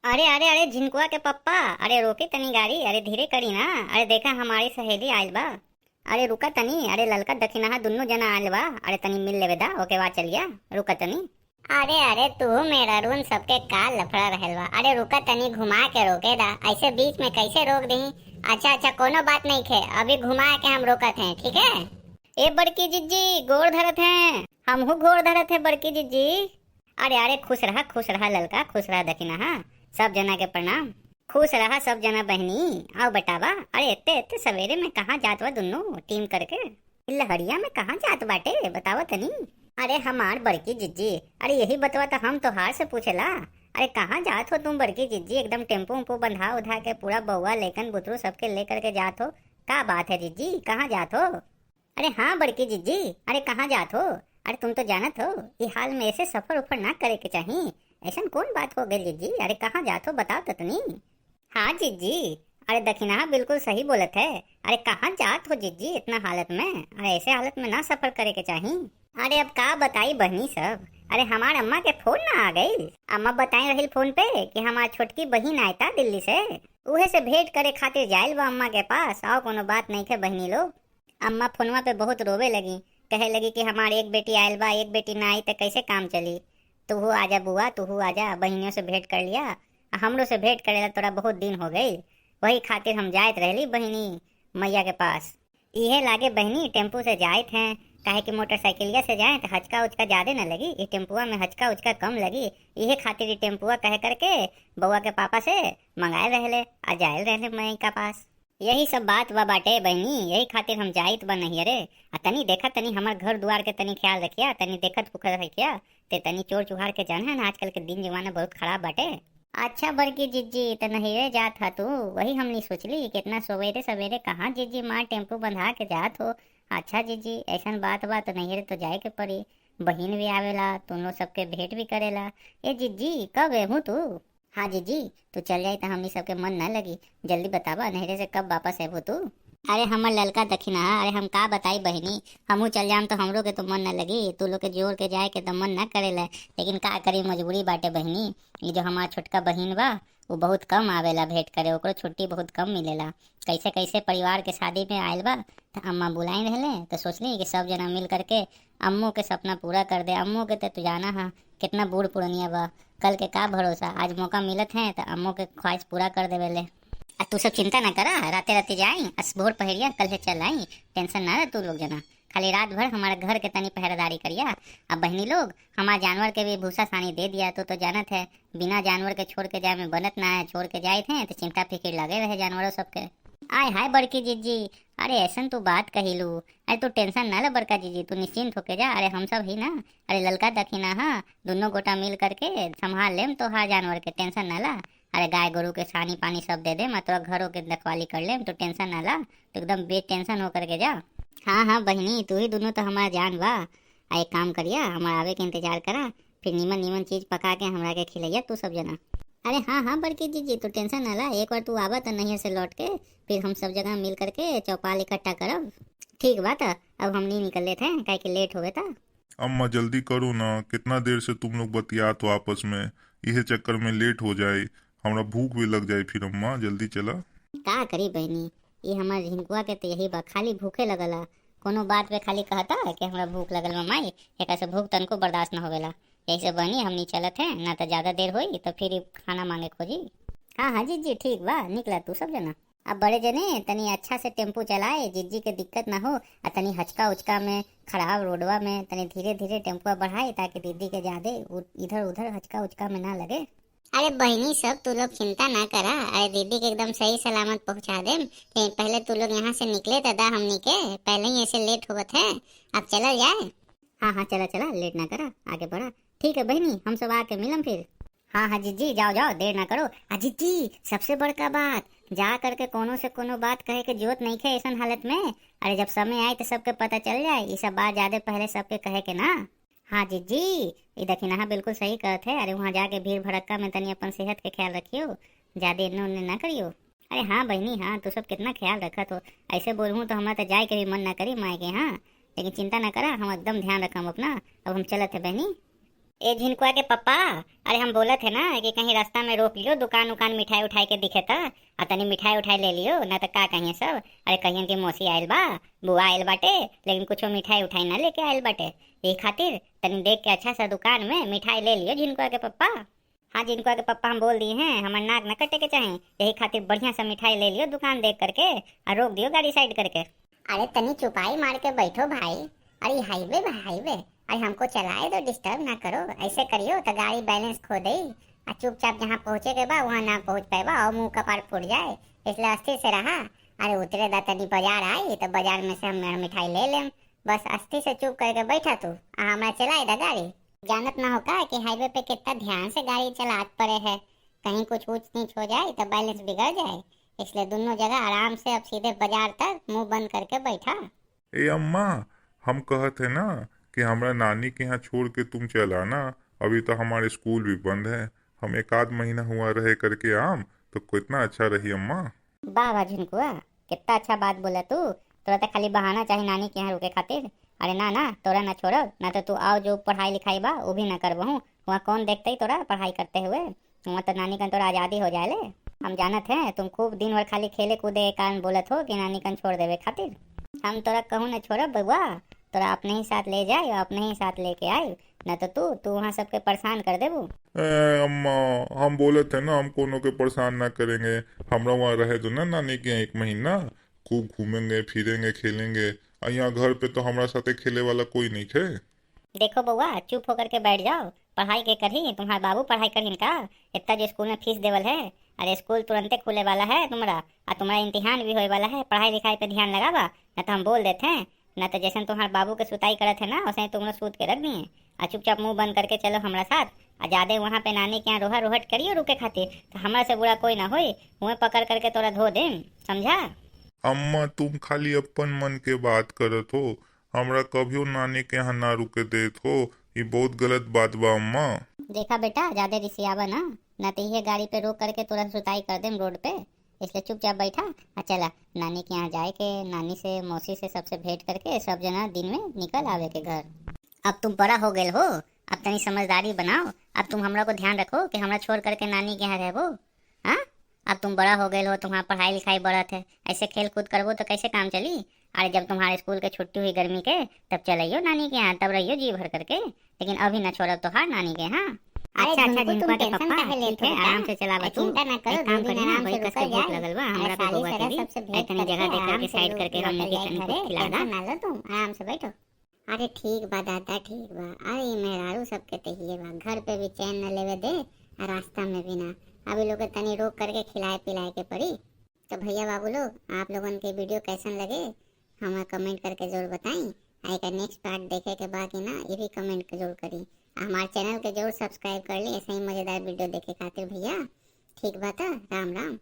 अरे अरे अरे झिनकुआ के पप्पा, अरे रोके तनी गाड़ी, अरे धीरे करी ना। अरे देखा हमारी सहेली आइल बा। अरे रुका तनी, अरे ललका दखिना दुन्नो जना आइल बा। अरे तनी मिल लेवे दा, ओके बाद चलिया। रुका तनी। अरे अरे तू मेरा रून सबके का लफड़ा रहल बा। अरे रुका तनी, घुमा के रोके दा, ऐसे बीच में कैसे रोक दी। अच्छा अच्छा कोनो बात नहीं खे, अभी घुमा के हम रोकत हैं, ठीक है। ए बड़की जिज्जी गोड़ धरत हैं। हमहू गोड़ धरत है बड़की जिज्जी। अरे अरे खुश रहा ललका, खुश रहा दखिना। हाँ सब जना के प्रणाम। खुश रहा सब जना बहनी। आओ बतावा, अरे इतने इतने सवेरे में कहाँ जात बा दुन्नो टीम करके। लहरिया में कहाँ जात बाटे बतावा तनी। अरे हमार बड़की जिज्जी, अरे यही बतवा तो हम तोहार से पूछेला। अरे कहाँ जात हो तुम बड़की जिज्जी, एकदम टेम्पो उम्पो बंधा उधा के पूरा बउआ लेकन बुतरू सबके लेकर के जात हो। का बात है जिज्जी, कहाँ जात हो। अरे हाँ बड़की जिज्जी, अरे कहाँ जात हो। अरे तुम तो जानत हो ये हाल में ऐसे सफर उफर ना करे के चाहिए। ऐसा कौन बात हो गई जिज्जी, अरे कहाँ जात हो बताओ तो तनी। हाँ जिज्जी, अरे दखिना बिल्कुल सही बोलत है। अरे कहाँ जात हो जिज्जी इतना हालत में, अरे ऐसे हालत में ना सफर करे के चाहिए। अरे अब का बताई बहनी सब। अरे हमार अम्मा के फोन ना आ गई। अम्मा बताई रही फोन पे कि हमार छोटकी बहन आयता दिल्ली से, उहे से भेंट करे खातिर जाइल बा अम्मा के पास। आओ कोनो बात नहीं खे बहनी लोग। अम्मा फोनवा पे बहुत रोवे लगी, कहे लगी कि हमारी एक बेटी आयल बा, एक बेटी ना आई तो कैसे काम चली। तू आजा बुआ, तू आजा, बहनियों से भेंट कर लिया। हमरो से भेंट करेला तोरा बहुत दिन हो गई, वही खातिर हम जायत रहली बहनी मैया के पास। इहे लागे बहनी टेम्पू से जायत हैं, काहे कि मोटरसाइकिलिया से जाए तो हचका उचका ज्यादा न लगी, ये टेम्पुआ में हचका उचका कम लगी। इहे खातिर ये टेम्पुआ कह करके बउआ के पापा से मंगाए रहले आ जाए रहले मई का पास। यही सब बात बा बाटे बहनी, यही खातिर हम जाइत बा नहीं। अरे तनी देखा तनी हमर घर द्वार के तनी ख्याल रखिया, तनी देखत फुकत रखिया। ते तनी चोर चुहार के जान है ना, आजकल के दिन जमाना बहुत खराब बाटे। अच्छा बड़की जिज्जी तो नहिरे जात हा तू, वही हमनी सोचली कितना सवेरे सवेरे कहाँ जिज्जी माँ टेम्पू बंधा के जात हो। अच्छा जीजी ऐसा बात बा तो नैहरे तो जाए के पड़ी, बहन भी आवेला, तुम लोग सबके भेंट भी करेला। ए जीजी कब एहू तू। हाँ जीजी तू चल जाई तो हमनी सबके मन न लगी, जल्दी बतावा नैहरे से कब वापस एबू तू। अरे हमर ललका दखिना, अरे हम का बताई बहनी, हमू चल जाम तो हमरो के तो मन न लगी, तू लोग के जोर के जाए के तो मन न करेला। लेकिन का करी मजबूरी बाटे बहनी। ये जो हमार छोटका बहन बा वो बहुत कम आवेला भेंट करे, ओकरो छुट्टी बहुत कम मिलेला। कैसे कैसे परिवार के शादी में आयल बा तो अम्मा बुलाई रहले, तो सोचली कि सब जना मिल करके अम्मू के सपना पूरा कर दे। अम्मू के तो जाना है कितना बूढ़ पुरानिया बा, कल के का भरोसा, आज मौका मिलत है तो अम्मू के ख्वाहिश पूरा कर देवेले। तू सब चिंता ना करा, राते राते जाई अस भोर पहरिया कल से चल आई, टेंशन ना रह तू लोग जना। खाली रात भर हमारे घर के तनी पहरेदारी करिया। अब बहनी लोग हमारे जानवर के भी भूसा सानी दे दिया तो जानत है बिना जानवर के छोड़ के जाए में बनत ना है, छोड़ के जाए थे तो चिंता फिक्र लगे रहे जानवरों सबके। आय हाय बड़की जीजी, अरे ऐसा तू बात कहिलू। अरे तू टेंशन ना ले बड़का जीजी, तू निश्चिंत होके जा। अरे हम सब ही ना, अरे ललका दखिना हाँ दोनों गोटा मिल करके संभाल लेम तो हर जानवर के, टेंशन ना ला। अरे गाय गोरू के सानी पानी सब दे दे, मैं तो घरों के रखवाली कर ले, तो टेंशन ना ला, तो एकदम बेटेंशन होकर के जा। हाँ हाँ बहनी तू ही दोनों तो हमारा जान बा। एक काम करिया, हमारा आवे के इंतजार करा, फिर नीमन नीमन चीज पका के हमरा के खिलैया तू सब जना। अरे हाँ हाँ बड़की जीजी तू टेंशन ना ला, एक बार तू आवा तो नैहर से लौट के फिर हम सब जगह मिल करके चौपाल इकट्ठा करब। ठीक बात है, अब हम नहीं निकले थे काहे कि लेट हो गया था। अम्मा जल्दी करो ना, कितना देर से तुम लोग बतियात हो आपस में, इहे चक्कर में लेट हो जाए, हमरा भूख भी लग जाए फिर। अम्मा जल्दी चला। का करी बहनी, ये हमार झिंकुआ के तो यही बा, खाली भूखे लगला, कोनो बात पे खाली कहता है कि हमरा भूख लगल माई, एक से भूख तनको बर्दाश्त न होवेला। यही से बहनी हमनी चलत है ना तो ज्यादा देर होई तो फिर खाना मांगे खोजी। हाँ हाँ जीजी ठीक बा, निकला तू सब जना। अब बड़े जने तनी अच्छा से टेम्पू चलाए, जीजी के दिक्कत ना हो, और तनी हचका उचका में खराब रोडवा में तनी धीरे धीरे टेम्पुआ बढ़ाए ताकि दीदी के ज्यादा इधर उधर हचका उचका में ना लगे। अरे बहनी सब तू लोग चिंता ना करा, अरे दीदी के एकदम सही सलामत पहुंचा दे। पहले तू लोग यहाँ से निकले दादा, हमनी के पहले ही ऐसे लेट होवत है, अब चला जाए। हाँ हाँ चला चला, लेट ना करा, आगे बढ़ा। ठीक है बहनी, हम सब आके मिलम फिर। हाँ हाँ जीजी जाओ जाओ, देर ना करो। जीजी सबसे बड़का बात, जा करके कोनो से कोनो बात कहे के जरूरत नहीं है ऐसा हालत में। अरे जब समय आए तो सबके पता चल जाए, ये सब बात ज्यादा पहले सबके कहे के ना। हाँ जीजी ये देखिए ना बिल्कुल सही कहत है। अरे वहाँ जाके भीड़ भड़क्का में तनी अपन सेहत के ख्याल रखियो, ज्यादा इन्ने उन्ने ना करियो। अरे हाँ बहनी हाँ, तू सब कितना ख्याल रखा, तो ऐसे बोलूँ तो हमारा तो जाए के भी मन ना करी माए के। हाँ लेकिन चिंता ना करा, हम एकदम ध्यान रखम अपना। अब हम चलत है बहनी। ए झिनकुआ के पप्पा, अरे हम बोले थे ना कि कहीं रास्ता में रोक लियो, दुकान उकान मिठाई उठाई के दिखे था आ तनी मिठाई उठाई ले लियो, ना तो का कहिए सब। अरे कहिए कि मौसी आयल बा, बुआ आयल बाटे, लेकिन कुछो मिठाई उठाई ना लेके आयल बाटे। यही खातिर तनी देख के अच्छा सा दुकान में मिठाई ले लियो झिनकुआ के पप्पा। हाँ झिनकुआ के पप्पा हम बोल दिए हैं, हमार नाक न कटे के चाहे, यही खातिर बढ़िया सा मिठाई ले लियो दुकान देख करके और रोक दियो गाड़ी साइड करके। अरे तनी चुपाई मार के बैठो भाई, अरे हाईवे बा हाईवे, अरे हमको चलाए दो, डिस्टर्ब ना करो। ऐसे करियो तो गाड़ी बैलेंस खो दे और चुपचाप जहाँ पहुँचे के बा वहाँ ना पहुँच पाएबा और मुंह कपार फूट जाए, इसलिए अस्थिर से रहा। अरे उतरे दा तनी बाजार आई तो बाजार में से हम मिठाई ले लेम, बस अस्थिर से चुप करके बैठा तू और हमारा चलाए दा गाड़ी। जानत ना होगा कि हाईवे पे कितना ध्यान से गाड़ी चलात पड़े है, कहीं कुछ ऊंच नीच हो जाए तो बैलेंस बिगड़ जाए, इसलिए दोनों जगह आराम से अब सीधे बाजार तक मुंह बंद करके बैठा। ए अम्मा, हम कहते ना कि हमरा नानी के यहाँ छोड़ के तुम चला ना, अभी तो हमारे स्कूल भी बंद है, हम एक आध महीना हुआ रहे करके आम तो कितना अच्छा रही अम्मा। वाह वाह झिनकुआ, कितना अच्छा बात बोला तू। तोरा तो खाली बहाना चाहिए नानी के यहाँ रुके खातिर। अरे ना ना, तोरा ना छोड़ब, ना तो तू आओ जो पढ़ाई लिखाई बा वो भी ना करबहू, वहाँ कौन देखते ही तोरा पढ़ाई करते हुए, वहाँ तो नानी कन तोरा आज़ादी हो जाए ले। हम जानत हैं तुम खूब दिन भर खाली खेले कूदे के कारण बोलत हो कि नानी कन छोड़ देवे खातिर। हम तोरा कहूँ न छोड़ब बउआ, तोरा अपने ही साथ ले जाए और अपने ही साथ लेके आए, न तो तू वहाँ सबके परेशान कर देबू। अम्मा, हम बोले थे ना हम कोनो के परेशान ना करेंगे, हमरा वहाँ रहे दो ना नानी के यहाँ एक महीना, खूब घूमेंगे फिरेंगे खेलेंगे, और यहाँ घर पे तो हमारा साथे खेले वाला कोई नहीं थे। देखो बउआ, चुप होकर के बैठ जाओ, पढ़ाई के करही, तुम्हारा बाबू पढ़ाई करही का, इतना जो स्कूल में फीस देवल है। अरे स्कूल तुरंते खुले वाला है तुम्हारा, और तुम्हारा इम्तिहान भी होए वाला है, पढ़ाई लिखाई पे ध्यान लगावा, न तो हम बोल देते हैं, न तो जैसे तुम्हारे बाबू के सुताई करे थे ना वैसे तुम लोग सूत के रख दिए। और चुपचाप मुंह बंद करके चलो हमारा साथ, और ज्यादा वहाँ पे नानी के यहाँ रोहा रोहट करियो रुके खातिर, तो हमारा से बुरा कोई ना होई, मुँह पकड़ करके तोरा धो देम, समझा। अम्मा तुम खाली अपन मन के बात करत हो, हमरा कभियो नानी के यहाँ ना रुके देत हो, ये बहुत गलत बात बा अम्मा। देखा बेटा, ज्यादा रिसियावा ना, न तो ये गाड़ी पे रोक करके तुरंत सुताई कर देम रोड पे, इसलिए चुपचाप बैठा और चला नानी के यहाँ जाए के, नानी से मौसी से सबसे भेंट करके सब जना दिन में निकल आवे के घर। अब तुम बड़ा हो गए हो, अब तनी समझदारी बनाओ, अब तुम हमरा को ध्यान रखो कि हमरा छोड़ करके नानी के यहाँ रहबो। हाँ, अब तुम बड़ा हो गए हो, तुम्हारा पढ़ाई लिखाई बढ़त है, ऐसे खेल कूद करबो तो कैसे काम चली। अरे जब तुम्हारे स्कूल के छुट्टी हुई गर्मी के तब चलियो नानी के यहाँ, तब रहियो जी भर करके, लेकिन अभी ना छोड़ब तो हाँ नानी के यहाँ। अच्छा अच्छा झिनकुआ के पप्पा, ठीक है आराम से चलावा तू, चिंता ना करो, एक काम दो दिन करिए ना, आराम वही से कस के रुका भूख जाए। लगल बा, हमरा अरे को बउआ साली के दी, सबसे भेंट इतनी जगह करके देख आराम के से साइड करके हमने लौट किचन जाए को घरे, खिला दा। टेंशन ना लो तुम, आराम से बैठो। अरे ठीक बा दादा, ठीक बा। अरे मेहरारू सबके तहिए बा, घर पे भी चैन न लेवे दे और रास्ता में भी ना, अभी लोग के तनी रोक करके खिलाए पिलाए के पड़ी। तो भैया बाबू लोग, आप लोगन के वीडियो कैसन लगे हमें कमेंट करके जरूर बताई, आई का नेक्स्ट पार्ट देखे के बाकी ना ये भी कमेंट जरूर करी, हमारे चैनल के जरूर सब्सक्राइब कर ली ऐसे ही मजेदार वीडियो देखे खातिर भैया। ठीक बात है, राम राम।